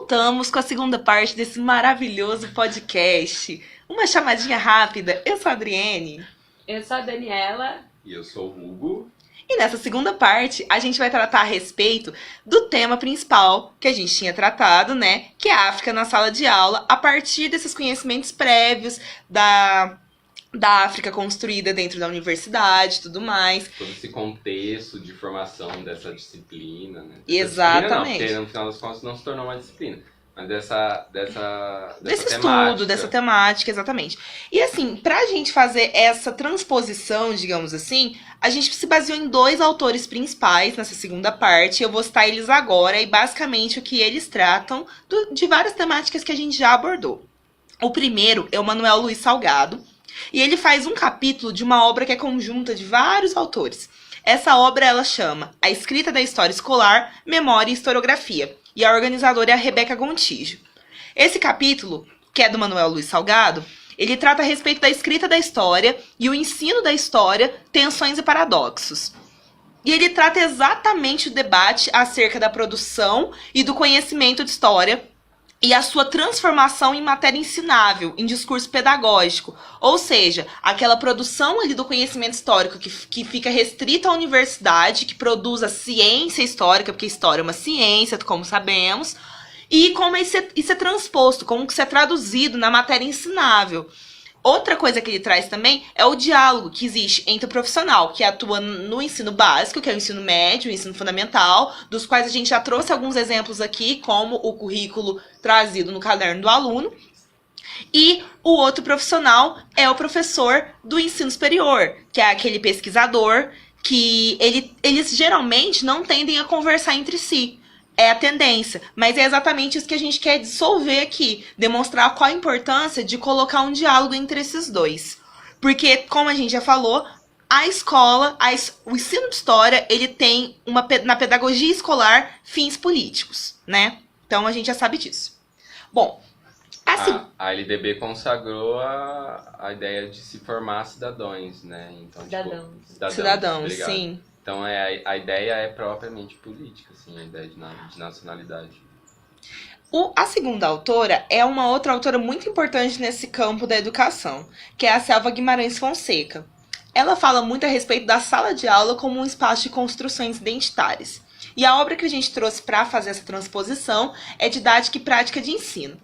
voltamos com a segunda parte desse maravilhoso podcast. Uma chamadinha rápida. Eu sou a Adriene. Eu sou a Daniela. E eu sou o Hugo. E nessa segunda parte, a gente vai tratar a respeito do tema principal que a gente tinha tratado, né? Que é a África na sala de aula, a partir desses conhecimentos prévios da África construída dentro da universidade e tudo mais. Todo esse contexto de formação dessa disciplina, né? Exatamente. Disciplina não, porque no final das contas não se tornou uma disciplina. Mas desse estudo, dessa temática, exatamente. E assim, pra gente fazer essa transposição, digamos assim, a gente se baseou em dois autores principais nessa segunda parte. Eu vou citar eles agora e basicamente o que eles tratam de várias temáticas que a gente já abordou. O primeiro é o Manuel Luiz Salgado. E ele faz um capítulo de uma obra que é conjunta de vários autores. Essa obra, ela chama A Escrita da História Escolar, Memória e Historiografia. E a organizadora é a Rebeca Gontijo. Esse capítulo, que é do Manuel Luiz Salgado, ele trata a respeito da escrita da história e o ensino da história, tensões e paradoxos. E ele trata exatamente o debate acerca da produção e do conhecimento de história e a sua transformação em matéria ensinável, em discurso pedagógico. Ou seja, aquela produção ali do conhecimento histórico que fica restrita à universidade, que produz a ciência histórica, porque história é uma ciência, como sabemos, e como isso é transposto, como isso é traduzido na matéria ensinável. Outra coisa que ele traz também é o diálogo que existe entre o profissional que atua no ensino básico, que é o ensino médio, o ensino fundamental, dos quais a gente já trouxe alguns exemplos aqui, como o currículo trazido no caderno do aluno. E o outro profissional é o professor do ensino superior, que é aquele pesquisador que eles geralmente não tendem a conversar entre si. É a tendência, mas é exatamente isso que a gente quer dissolver aqui, demonstrar qual a importância de colocar um diálogo entre esses dois. Porque, como a gente já falou, a escola, o ensino de história, ele tem na pedagogia escolar fins políticos, né? Então a gente já sabe disso. Bom, assim... A LDB consagrou a ideia de se formar cidadãos, né? Então, cidadãos, sim. Então a ideia é propriamente política, assim, a ideia de nacionalidade. A segunda autora é uma outra autora muito importante nesse campo da educação, que é a Selva Guimarães Fonseca. Ela fala muito a respeito da sala de aula como um espaço de construções identitárias. E a obra que a gente trouxe para fazer essa transposição é Didática e Prática de Ensino.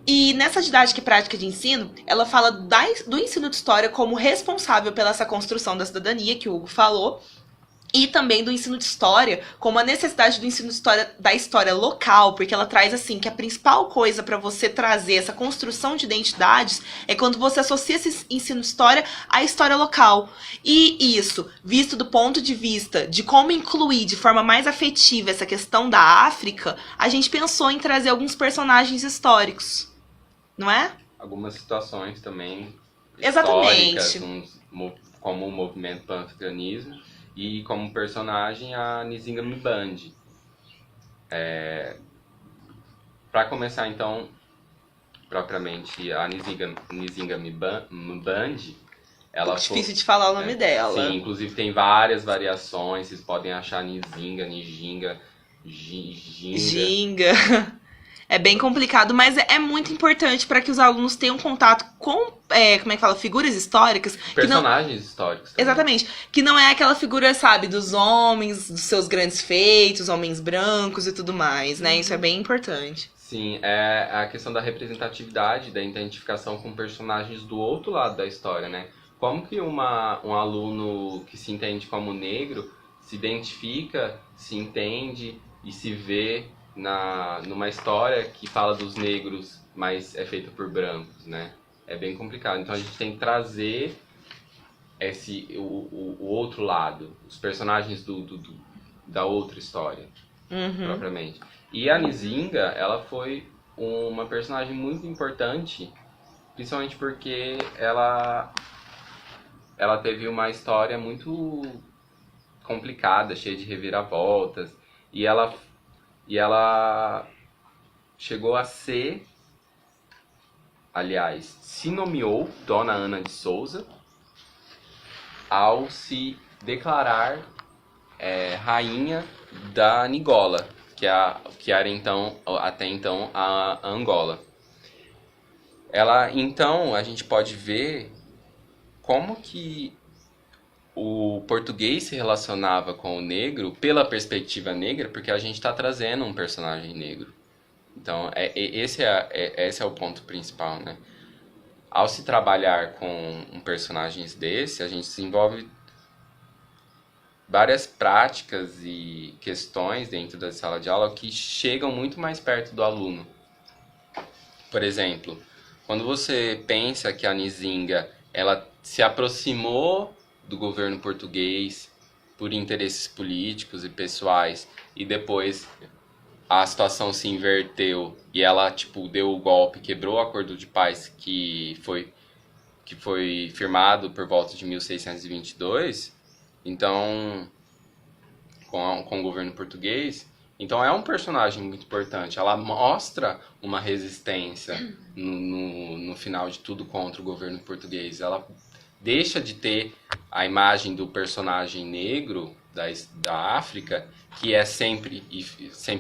E nessa didática e prática de ensino, ela fala do ensino de história como responsável pela essa construção da cidadania, que o Hugo falou, e também do ensino de história, como a necessidade do ensino de história, da história local, porque ela traz assim que a principal coisa para você trazer essa construção de identidades é quando você associa esse ensino de história à história local. E isso, visto do ponto de vista de como incluir de forma mais afetiva essa questão da África, a gente pensou em trazer alguns personagens históricos, não é? Algumas situações também exatamente históricas, como o movimento pan-africanismo. E como personagem, a Nzinga Mbandi. Para começar, então, propriamente, a Nzinga Mbandi... ela difícil de falar o nome dela. Sim, inclusive tem várias variações. Vocês podem achar Nzinga, Nijinga, Ginga. É bem complicado, mas é muito importante para que os alunos tenham contato com, figuras históricas. Personagens históricos. Também. Exatamente. Que não é aquela figura, sabe, dos homens, dos seus grandes feitos, homens brancos e tudo mais, né? Isso é bem importante. Sim, é a questão da representatividade, da identificação com personagens do outro lado da história, né? Como que um aluno que se entende como negro se identifica, se entende e se vê numa história que fala dos negros, mas é feita por brancos, né? É bem complicado. Então a gente tem que trazer o outro lado, os personagens da outra história, propriamente. E a Nzinga, ela foi uma personagem muito importante, principalmente porque ela teve uma história muito complicada, cheia de reviravoltas, e ela chegou a ser, aliás, se nomeou Dona Ana de Souza ao se declarar rainha da Angola, que era então, até então a Angola. Então, a gente pode ver como que o português se relacionava com o negro pela perspectiva negra, porque a gente está trazendo um personagem negro. Então, esse é o ponto principal, né? Ao se trabalhar com personagens desse, a gente desenvolve várias práticas e questões dentro da sala de aula que chegam muito mais perto do aluno. Por exemplo, quando você pensa que a Nzinga ela se aproximou do governo português por interesses políticos e pessoais e depois a situação se inverteu e ela deu o golpe, quebrou o acordo de paz que foi firmado por volta de 1622, então com o governo português. Então é um personagem muito importante. Ela mostra uma resistência no final de tudo contra o governo português. Ela deixa de ter a imagem do personagem negro da África, que sempre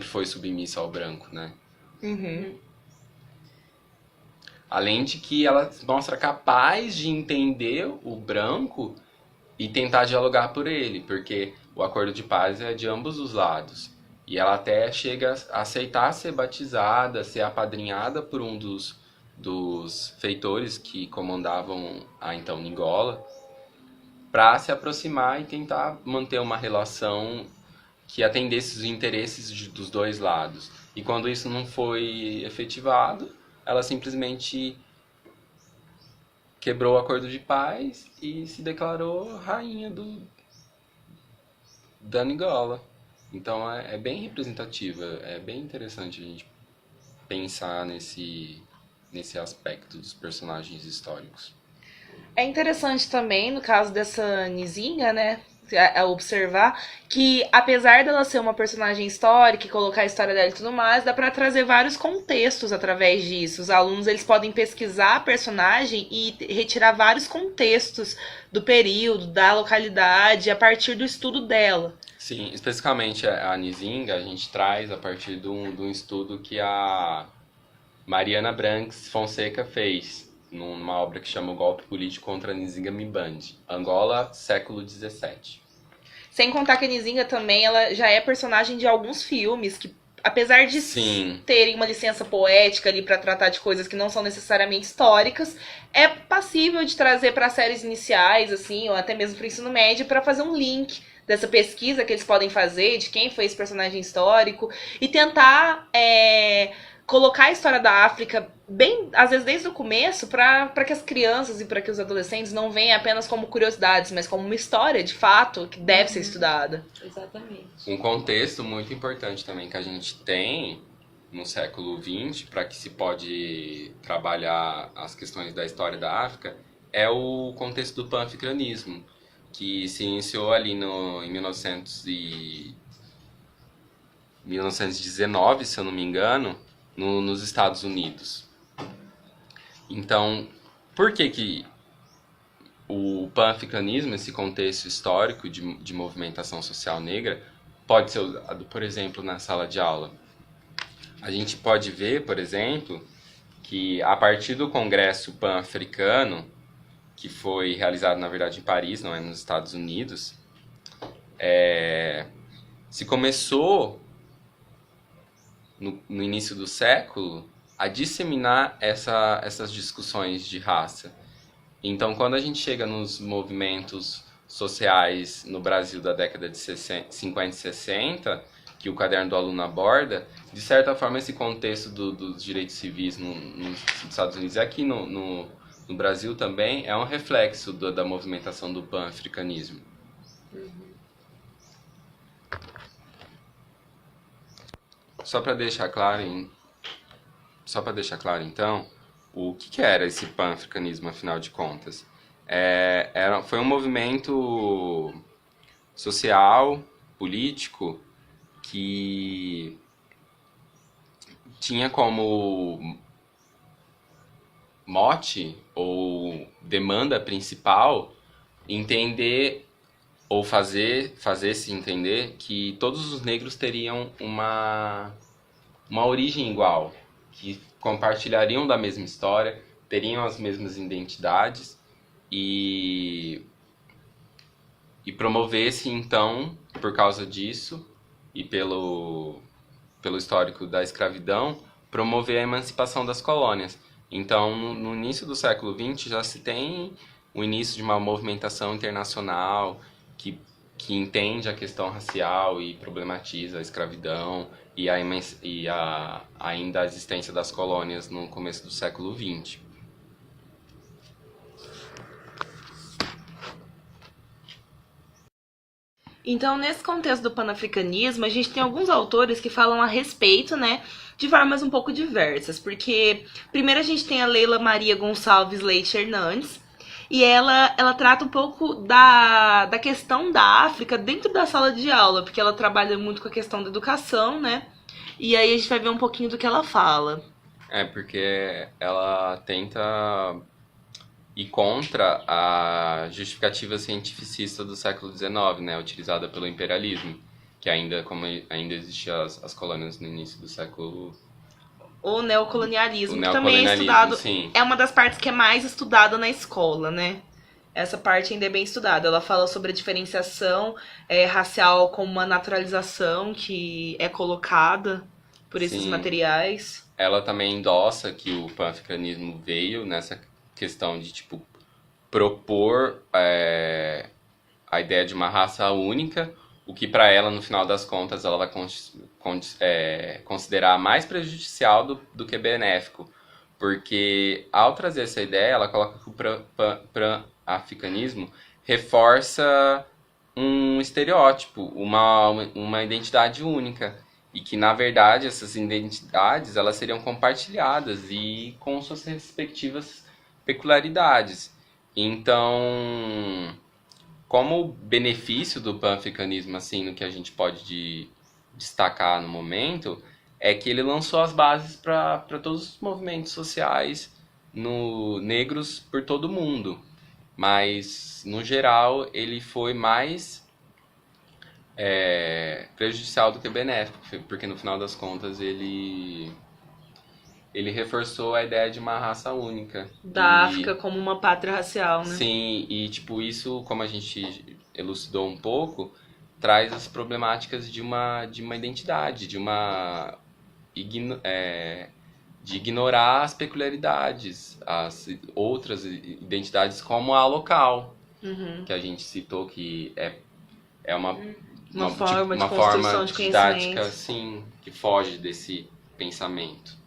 foi submissa ao branco, né? Uhum. Além de que ela mostra capaz de entender o branco e tentar dialogar por ele, porque o acordo de paz é de ambos os lados. E ela até chega a aceitar ser batizada, ser apadrinhada por um dos feitores que comandavam a então Angola, para se aproximar e tentar manter uma relação que atendesse os interesses dos dois lados. E quando isso não foi efetivado, ela simplesmente quebrou o acordo de paz e se declarou rainha da Angola. Então é bem representativa, é bem interessante a gente pensar nesse aspecto dos personagens históricos. É interessante também, no caso dessa Nzinga, né, a observar que, apesar dela ser uma personagem histórica e colocar a história dela e tudo mais, dá pra trazer vários contextos através disso. Os alunos, eles podem pesquisar a personagem e retirar vários contextos do período, da localidade, a partir do estudo dela. Sim, especificamente a Nzinga, a gente traz a partir de um estudo que a Mariana Branks Fonseca fez numa obra que chama O Golpe Político contra Nzinga Mbandi, Angola, século XVII. Sem contar que a Nzinga também, ela já é personagem de alguns filmes que, apesar de terem uma licença poética ali para tratar de coisas que não são necessariamente históricas, é passível de trazer para séries iniciais, assim, ou até mesmo para o ensino médio, para fazer um link dessa pesquisa que eles podem fazer, de quem foi esse personagem histórico, e tentar colocar a história da África bem, às vezes desde o começo, para que as crianças e para que os adolescentes não venham apenas como curiosidades, mas como uma história, de fato, que deve ser estudada. Exatamente. Um contexto muito importante também que a gente tem no século XX, para que se pode trabalhar as questões da história da África, é o contexto do panafricanismo, que se iniciou ali em 1919, se eu não me engano, nos Estados Unidos. Então, por que o panafricanismo, esse contexto histórico de movimentação social negra, pode ser usado, por exemplo, na sala de aula? A gente pode ver, por exemplo, que a partir do Congresso Pan-Africano, que foi realizado, na verdade, em Paris, não é nos Estados Unidos, se começou, no início do século, a disseminar essas discussões de raça. Então, quando a gente chega nos movimentos sociais no Brasil da década de 50 e 60, que o Caderno do Aluno aborda, de certa forma, esse contexto dos direitos civis nos Estados Unidos e aqui no Brasil também é um reflexo da movimentação do pan-africanismo. Só para deixar claro, então, o que era esse pan-africanismo, afinal de contas? Foi um movimento social, político, que tinha como mote ou demanda principal entender ou fazer-se entender que todos os negros teriam uma origem igual, que compartilhariam da mesma história, teriam as mesmas identidades e promovesse, então, por causa disso e pelo histórico da escravidão, promover a emancipação das colônias. Então, no início do século XX, já se tem o início de uma movimentação internacional que entende a questão racial e problematiza a escravidão e ainda a existência das colônias no começo do século XX. Então, nesse contexto do panafricanismo, a gente tem alguns autores que falam a respeito, né, de formas um pouco diversas, porque primeiro a gente tem a Leila Maria Gonçalves Leite Hernandes, e ela trata um pouco da questão da África dentro da sala de aula, porque ela trabalha muito com a questão da educação, né, e aí a gente vai ver um pouquinho do que ela fala. Porque ela tenta ir contra a justificativa cientificista do século XIX, né, utilizada pelo imperialismo, que como ainda existiam as colônias no início do século... O neocolonialismo, O que também é neocolonialismo, estudado, sim. é uma das partes que é mais estudada na escola, né? Essa parte ainda é bem estudada. Ela fala sobre a diferenciação racial como uma naturalização que é colocada por esses Sim. materiais. Ela também endossa que o panafricanismo veio nessa questão de, tipo, propor a ideia de uma raça única, o que para ela, no final das contas, ela vai considerar mais prejudicial do que benéfico. Porque, ao trazer essa ideia, ela coloca que o pan-africanismo reforça um estereótipo, uma identidade única. E que, na verdade, essas identidades elas seriam compartilhadas e com suas respectivas peculiaridades. Então, como benefício do pan-africanismo, assim, no que a gente pode destacar no momento, é que ele lançou as bases para todos os movimentos sociais negros por todo o mundo. Mas, no geral, ele foi mais prejudicial do que benéfico, porque no final das contas ele reforçou a ideia de uma raça única. Da África como uma pátria racial, né? Sim, e tipo, isso, como a gente elucidou um pouco, traz as problemáticas de uma identidade, de ignorar as peculiaridades, as outras identidades como a local, que a gente citou que é uma forma de uma construção forma de didática, conhecimento. sim, que foge desse pensamento.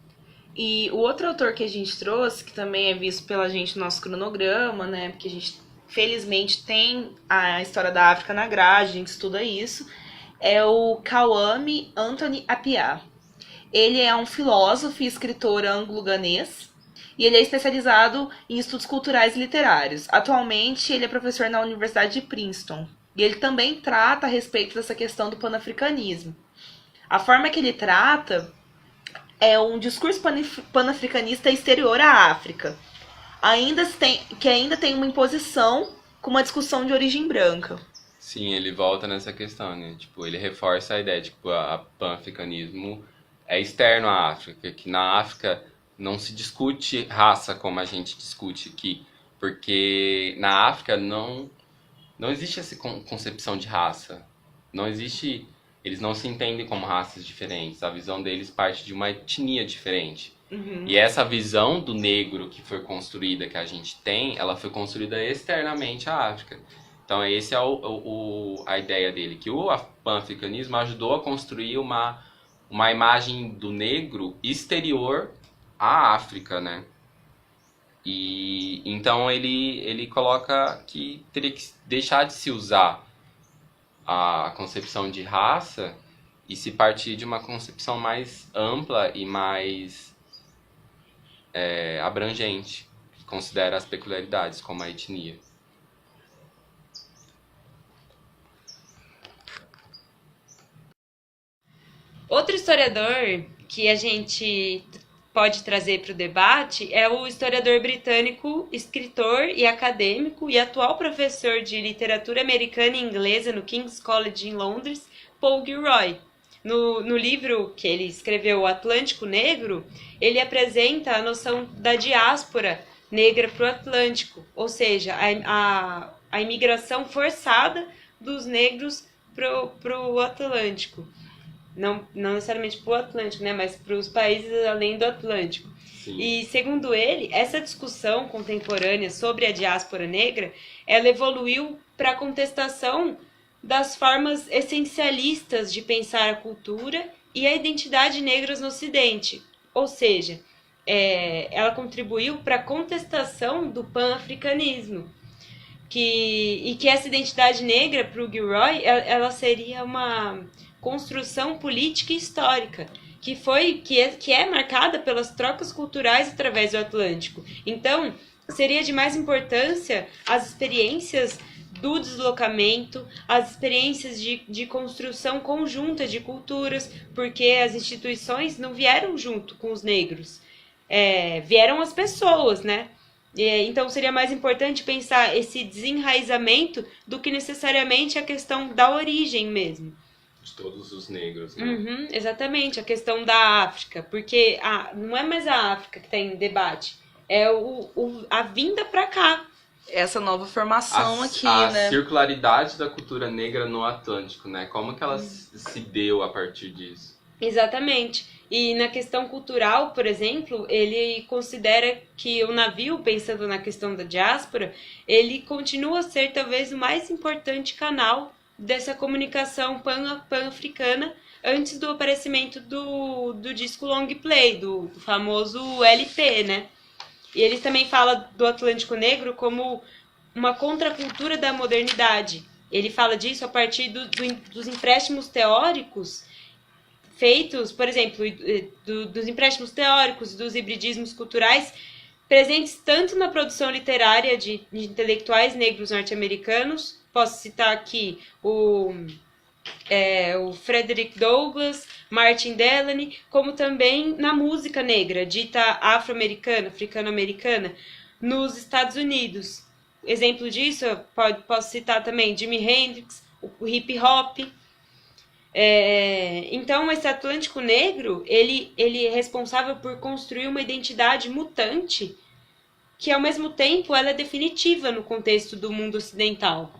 E o outro autor que a gente trouxe, que também é visto pela gente no nosso cronograma, né? Porque a gente, felizmente, tem a história da África na grade, a gente estuda isso, é o Kwame Anthony Appiah. Ele é um filósofo e escritor anglo-ganês, e ele é especializado em estudos culturais e literários. Atualmente, ele é professor na Universidade de Princeton. E ele também trata a respeito dessa questão do panafricanismo. A forma que ele trata é um discurso panafricanista exterior à África. Que ainda tem uma imposição com uma discussão de origem branca. Sim, ele volta nessa questão, né? Tipo, ele reforça a ideia de que o pan-africanismo é externo à África, que na África não se discute raça como a gente discute aqui, porque na África não existe essa concepção de raça. Não existe... Eles não se entendem como raças diferentes. A visão deles parte de uma etnia diferente. Uhum. E essa visão do negro que foi construída, que a gente tem, ela foi construída externamente à África. Então, essa é a ideia dele, que o pan-africanismo ajudou a construir uma imagem do negro exterior à África, né? E então ele coloca que teria que deixar de se usar a concepção de raça e se partir de uma concepção mais ampla e mais abrangente, que considera as peculiaridades como a etnia. Outro historiador que a gente pode trazer para o debate é o historiador britânico, escritor e acadêmico e atual professor de literatura americana e inglesa no King's College em Londres, Paul Gilroy. No livro que ele escreveu, O Atlântico Negro, ele apresenta a noção da diáspora negra para o Atlântico, ou seja, a imigração forçada dos negros para o Atlântico. Não necessariamente para o Atlântico, né, mas para os países além do Atlântico. Sim. E, segundo ele, essa discussão contemporânea sobre a diáspora negra, ela evoluiu para a contestação das formas essencialistas de pensar a cultura e a identidade negras no Ocidente. Ou seja, ela contribuiu para a contestação do pan-africanismo. E que essa identidade negra, para o Gilroy, ela seria uma construção política e histórica, que é marcada pelas trocas culturais através do Atlântico. Então, seria de mais importância as experiências do deslocamento, as experiências de construção conjunta de culturas, porque as instituições não vieram junto com os negros, vieram as pessoas, né? Então seria mais importante pensar esse desenraizamento do que necessariamente a questão da origem mesmo. De todos os negros, né? Uhum, exatamente, a questão da África, porque não é mais a África que está em debate, é a vinda para cá. Essa nova formação aqui, a né? A circularidade da cultura negra no Atlântico, né? Como que ela se deu a partir disso? Exatamente. E na questão cultural, por exemplo, ele considera que o navio, pensando na questão da diáspora, ele continua a ser talvez o mais importante canal dessa comunicação pan-africana antes do aparecimento do disco long play, do famoso LP, né? E ele também fala do Atlântico Negro como uma contracultura da modernidade. Ele fala disso a partir dos empréstimos teóricos feitos, por exemplo, dos empréstimos teóricos, dos hibridismos culturais, presentes tanto na produção literária de intelectuais negros norte-americanos. Posso citar aqui o Frederick Douglass, Martin Delany, como também na música negra, dita afro-americana, africano-americana, nos Estados Unidos. Exemplo disso, posso citar também Jimi Hendrix, o hip hop. Então, esse Atlântico Negro, ele é responsável por construir uma identidade mutante que, ao mesmo tempo, ela é definitiva no contexto do mundo ocidental,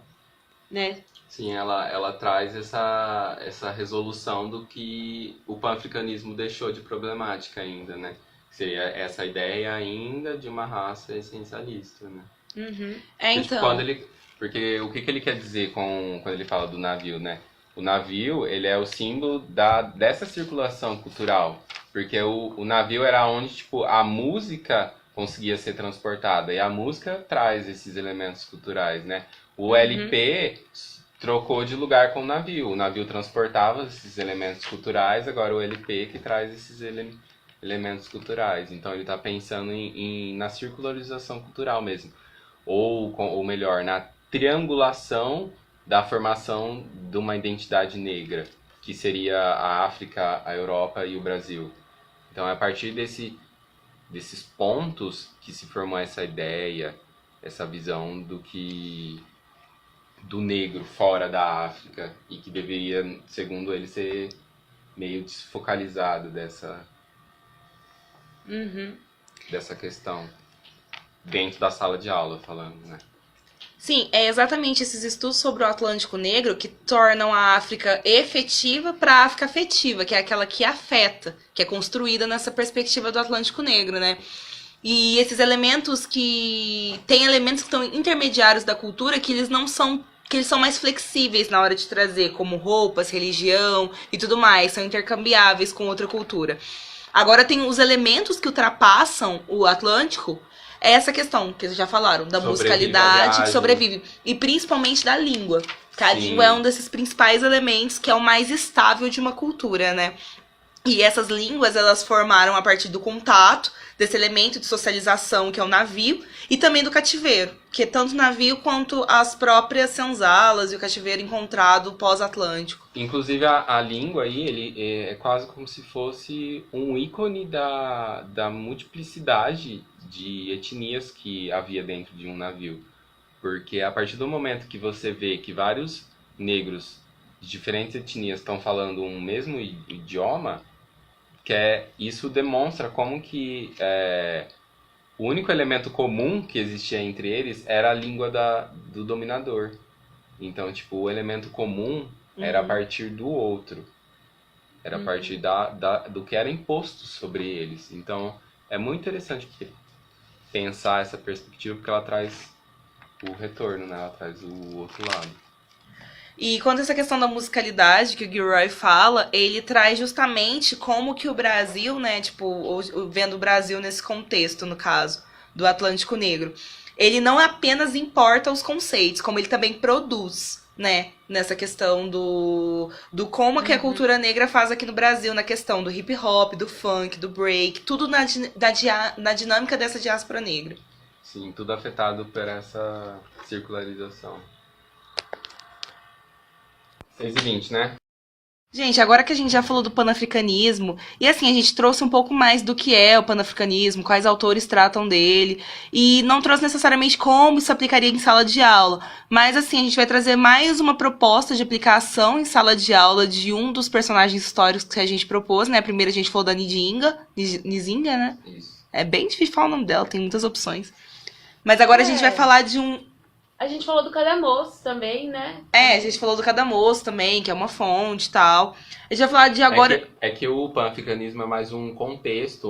né? Sim, ela traz essa resolução do que o pan-africanismo deixou de problemática ainda, né? Seria essa ideia ainda de uma raça essencialista, né? Uhum. Então... Porque o que ele quer dizer quando ele fala do navio, né? O navio, ele é o símbolo dessa circulação cultural. Porque o navio era onde, tipo, a música conseguia ser transportada. E a música traz esses elementos culturais, né? O LP trocou de lugar com o navio transportava esses elementos culturais, agora o LP que traz esses elementos culturais. Então ele está pensando na circularização cultural mesmo. Ou melhor, na triangulação da formação de uma identidade negra, que seria a África, a Europa e o Brasil. Então é a partir desses pontos que se formou essa ideia, essa visão do negro fora da África e que deveria, segundo ele, ser meio desfocalizado dessa questão dentro da sala de aula, falando, né? Sim, é exatamente esses estudos sobre o Atlântico Negro que tornam a África efetiva para a África afetiva, que é aquela que afeta, que é construída nessa perspectiva do Atlântico Negro, né? E esses elementos tem elementos que estão intermediários da cultura que eles são mais flexíveis na hora de trazer, como roupas, religião e tudo mais, são intercambiáveis com outra cultura. Agora tem os elementos que ultrapassam o Atlântico, é essa questão que vocês já falaram, da musicalidade que sobrevive, e principalmente da língua. Que a língua é um desses principais elementos que é o mais estável de uma cultura, né? E essas línguas, elas formaram a partir do contato, desse elemento de socialização que é o navio, e também do cativeiro, que é tanto o navio quanto as próprias senzalas e o cativeiro encontrado pós-Atlântico. Inclusive a língua aí, ele é quase como se fosse um ícone da multiplicidade de etnias que havia dentro de um navio. Porque a partir do momento que você vê que vários negros de diferentes etnias estão falando um mesmo idioma, isso demonstra como que o único elemento comum que existia entre eles era a língua do dominador. Então, tipo, o elemento comum era a partir do outro. Era a partir do que era imposto sobre eles. Então, é muito interessante pensar essa perspectiva, porque ela traz o retorno, né? Ela traz o outro lado. E quanto a essa questão da musicalidade que o Gilroy fala, ele traz justamente como que o Brasil, né, tipo, vendo o Brasil nesse contexto, no caso, do Atlântico Negro, ele não apenas importa os conceitos, como ele também produz, né, nessa questão do como que a cultura negra faz aqui no Brasil, na questão do hip hop, do funk, do break, tudo na dinâmica dessa diáspora negra. Sim, tudo afetado por essa circularização. 6h20, né? Gente, agora que a gente já falou do panafricanismo, e assim, a gente trouxe um pouco mais do que é o panafricanismo, quais autores tratam dele, e não trouxe necessariamente como isso aplicaria em sala de aula, mas assim, a gente vai trazer mais uma proposta de aplicação em sala de aula de um dos personagens históricos que a gente propôs, né? Primeiro a gente falou da Nzinga, né? Isso. É bem difícil falar o nome dela, tem muitas opções. Mas agora a gente vai falar de um... A gente falou do Cadamoço também, né? A gente falou do Cadamoço também, que é uma fonte e tal. A gente vai falar de agora... É que o panafricanismo é mais um contexto,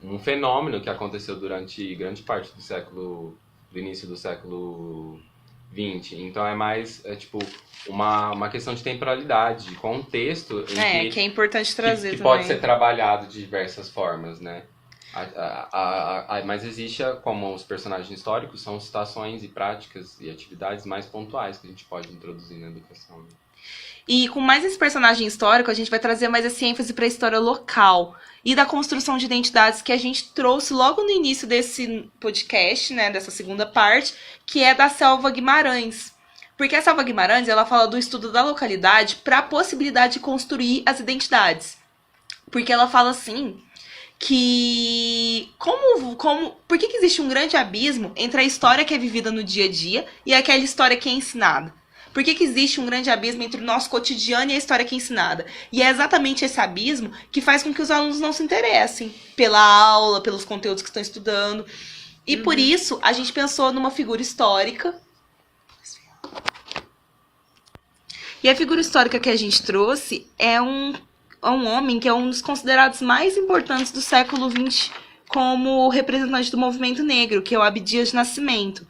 um fenômeno que aconteceu durante grande parte do início do século XX. Então é mais, tipo, uma questão de temporalidade, de contexto. Que é importante trazer que também. pode ser trabalhado de diversas formas, né? Mas existe, como os personagens históricos, são situações e práticas e atividades mais pontuais que a gente pode introduzir na educação. Né? E com mais esse personagem histórico, a gente vai trazer mais essa ênfase para a história local e da construção de identidades que a gente trouxe logo no início desse podcast, né, dessa segunda parte, que é da Selva Guimarães. Porque a Selva Guimarães, ela fala do estudo da localidade para a possibilidade de construir as identidades. Porque ela fala assim... que por que existe um grande abismo entre a história que é vivida no dia a dia e aquela história que é ensinada? Por que existe um grande abismo entre o nosso cotidiano e a história que é ensinada? E é exatamente esse abismo que faz com que os alunos não se interessem pela aula, pelos conteúdos que estão estudando. E por isso, a gente pensou numa figura histórica. E a figura histórica que a gente trouxe é um homem que é um dos considerados mais importantes do século XX como representante do movimento negro, que é o Abdias de Nascimento.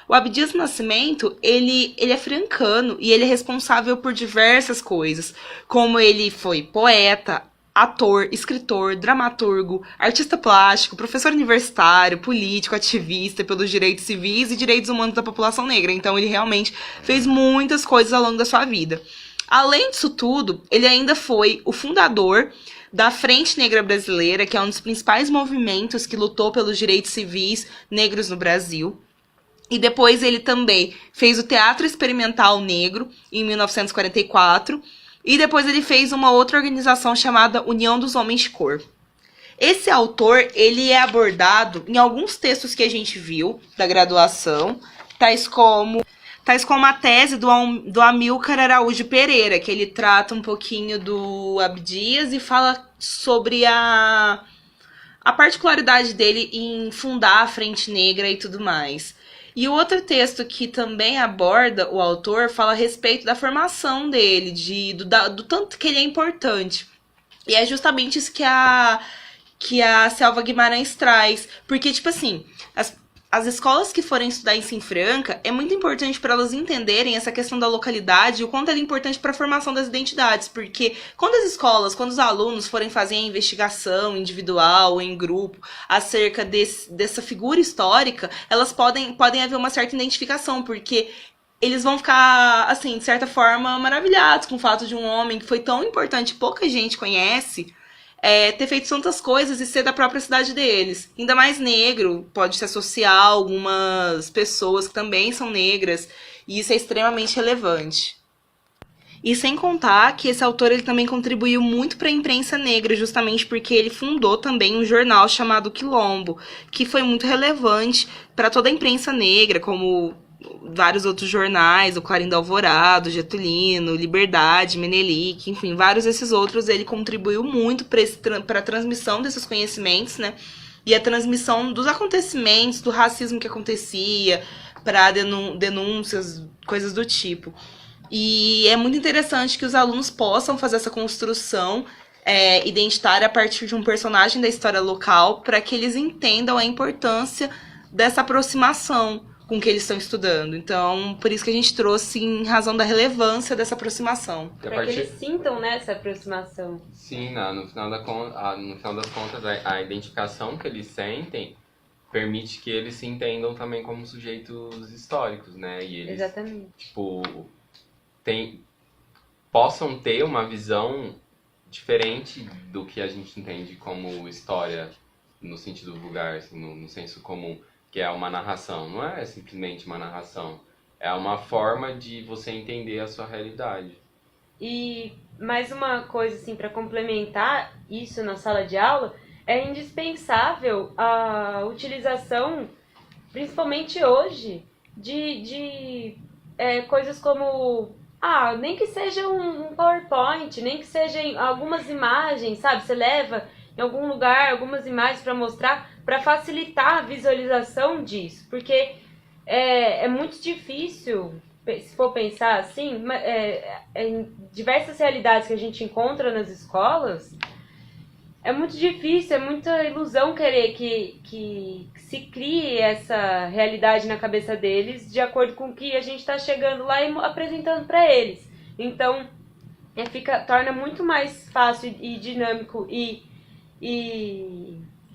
O Abdias de Nascimento, ele é francano e ele é responsável por diversas coisas, como ele foi poeta, ator, escritor, dramaturgo, artista plástico, professor universitário, político, ativista pelos direitos civis e direitos humanos da população negra. Então ele realmente fez muitas coisas ao longo da sua vida. Além disso tudo, ele ainda foi o fundador da Frente Negra Brasileira, que é um dos principais movimentos que lutou pelos direitos civis negros no Brasil. E depois ele também fez o Teatro Experimental Negro, em 1944. E depois ele fez uma outra organização chamada União dos Homens de Cor. Esse autor, ele é abordado em alguns textos que a gente viu da graduação, tais como a tese do Amílcar Araújo Pereira, que ele trata um pouquinho do Abdias e fala sobre a particularidade dele em fundar a Frente Negra e tudo mais. E o outro texto que também aborda o autor fala a respeito da formação dele, do tanto que ele é importante. E é justamente isso que a Selva Guimarães traz. Porque, tipo assim, as escolas que forem estudar ensino franca, é muito importante para elas entenderem essa questão da localidade e o quanto ela é importante para a formação das identidades. Porque quando os alunos forem fazer a investigação individual ou em grupo acerca dessa figura histórica, elas podem haver uma certa identificação, porque eles vão ficar, assim, de certa forma, maravilhados com o fato de um homem que foi tão importante, pouca gente conhece, ter feito tantas coisas e ser da própria cidade deles. Ainda mais negro, pode se associar a algumas pessoas que também são negras, e isso é extremamente relevante. E sem contar que esse autor ele também contribuiu muito para a imprensa negra, justamente porque ele fundou também um jornal chamado Quilombo, que foi muito relevante para toda a imprensa negra, como vários outros jornais, o Clarim da Alvorada, o Getulino, Liberdade, Menelik, enfim, vários desses outros, ele contribuiu muito para a transmissão desses conhecimentos, né? E a transmissão dos acontecimentos, do racismo que acontecia, para denúncias, coisas do tipo. E é muito interessante que os alunos possam fazer essa construção identitária a partir de um personagem da história local, para que eles entendam a importância dessa aproximação com que eles estão estudando. Então, por isso que a gente trouxe em razão da relevância dessa aproximação. Para que eles sintam, né, essa aproximação. Sim, no final das contas, a identificação que eles sentem permite que eles se entendam também como sujeitos históricos, né? E eles, Exatamente. tipo, possam ter uma visão diferente do que a gente entende como história no sentido vulgar, assim, no senso comum, que é uma narração. Não é simplesmente uma narração, é uma forma de você entender a sua realidade. E mais uma coisa, assim, para complementar isso na sala de aula, é indispensável a utilização, principalmente hoje, de coisas como... nem que seja um PowerPoint, nem que sejam algumas imagens, sabe? Você leva em algum lugar algumas imagens para mostrar, para facilitar a visualização disso. Porque é muito difícil, se for pensar assim, em diversas realidades que a gente encontra nas escolas, é muito difícil, é muita ilusão querer que se crie essa realidade na cabeça deles de acordo com o que a gente está chegando lá e apresentando para eles. Então, torna muito mais fácil e dinâmico e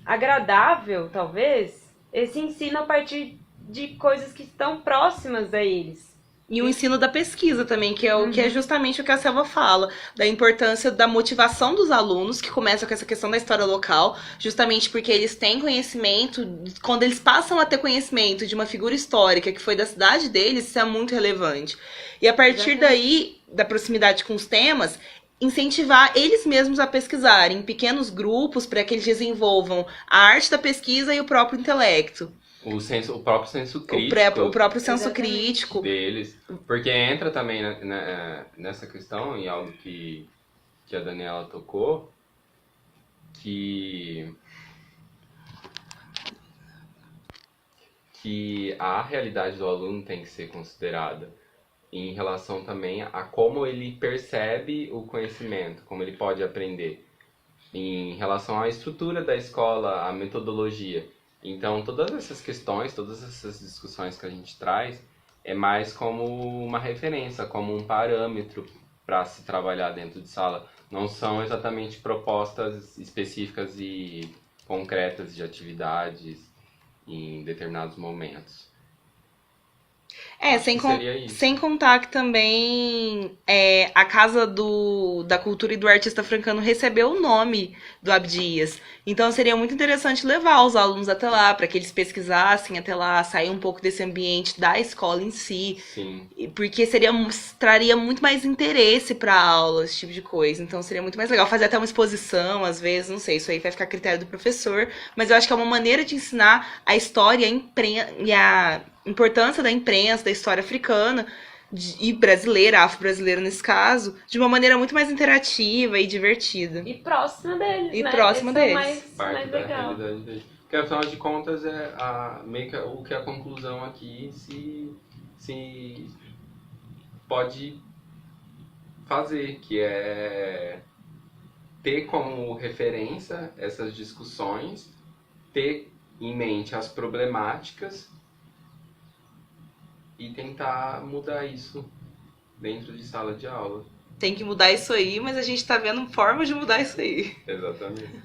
agradável, talvez, esse ensino a partir de coisas que estão próximas a eles. E o ensino da pesquisa também, que é justamente o que a Selva fala, da importância da motivação dos alunos, que começa com essa questão da história local, justamente porque eles têm conhecimento, quando eles passam a ter conhecimento de uma figura histórica que foi da cidade deles, isso é muito relevante. E a partir daí, da proximidade com os temas, incentivar eles mesmos a pesquisarem em pequenos grupos para que eles desenvolvam a arte da pesquisa e o próprio intelecto. O próprio senso crítico. O próprio senso crítico deles. Porque entra também nessa questão, em algo que a Daniela tocou, que a realidade do aluno tem que ser considerada em relação também a como ele percebe o conhecimento, como ele pode aprender, em relação à estrutura da escola, à metodologia. Então, todas essas questões, todas essas discussões que a gente traz, é mais como uma referência, como um parâmetro para se trabalhar dentro de sala. Não são exatamente propostas específicas e concretas de atividades em determinados momentos. Sem contar que também a Casa da Cultura e do Artista Francano recebeu o nome do Abdias. Então seria muito interessante levar os alunos até lá, para que eles pesquisassem até lá, sair um pouco desse ambiente da escola em si. Sim. Porque traria muito mais interesse para a aula, esse tipo de coisa. Então seria muito mais legal fazer até uma exposição, às vezes, não sei, isso aí vai ficar a critério do professor. Mas eu acho que é uma maneira de ensinar a história e a importância da imprensa, da história africana e brasileira, afro-brasileira nesse caso, de uma maneira muito mais interativa e divertida. E próxima deles, e né? próxima deles. Mais legal. Realidade. Porque afinal de contas meio que o que a conclusão aqui se pode fazer, que é ter como referência essas discussões, ter em mente as problemáticas e tentar mudar isso dentro de sala de aula. Tem que mudar isso aí, mas a gente tá vendo formas de mudar isso aí. Exatamente.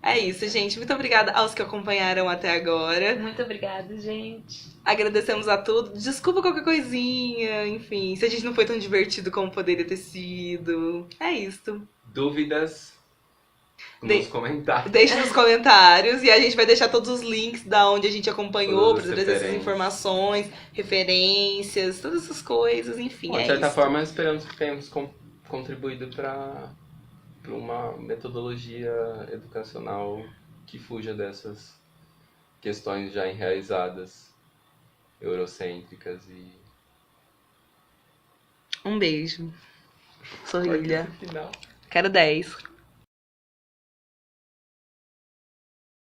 É isso, gente. Muito obrigada aos que acompanharam até agora. Muito obrigada, gente. Agradecemos a todos. Desculpa qualquer coisinha, enfim. Se a gente não foi tão divertido como poderia ter sido. É isso. Dúvidas nos comentários. Deixe nos comentários e a gente vai deixar todos os links da onde a gente acompanhou, Todas para as todas essas referências. informações, referências, todas essas coisas, enfim. Bom, de é certa isso. forma, esperamos que tenhamos contribuído para uma metodologia educacional que fuja dessas questões já enraizadas, eurocêntricas e... Um beijo. Sorrilha. Final. Quero 10.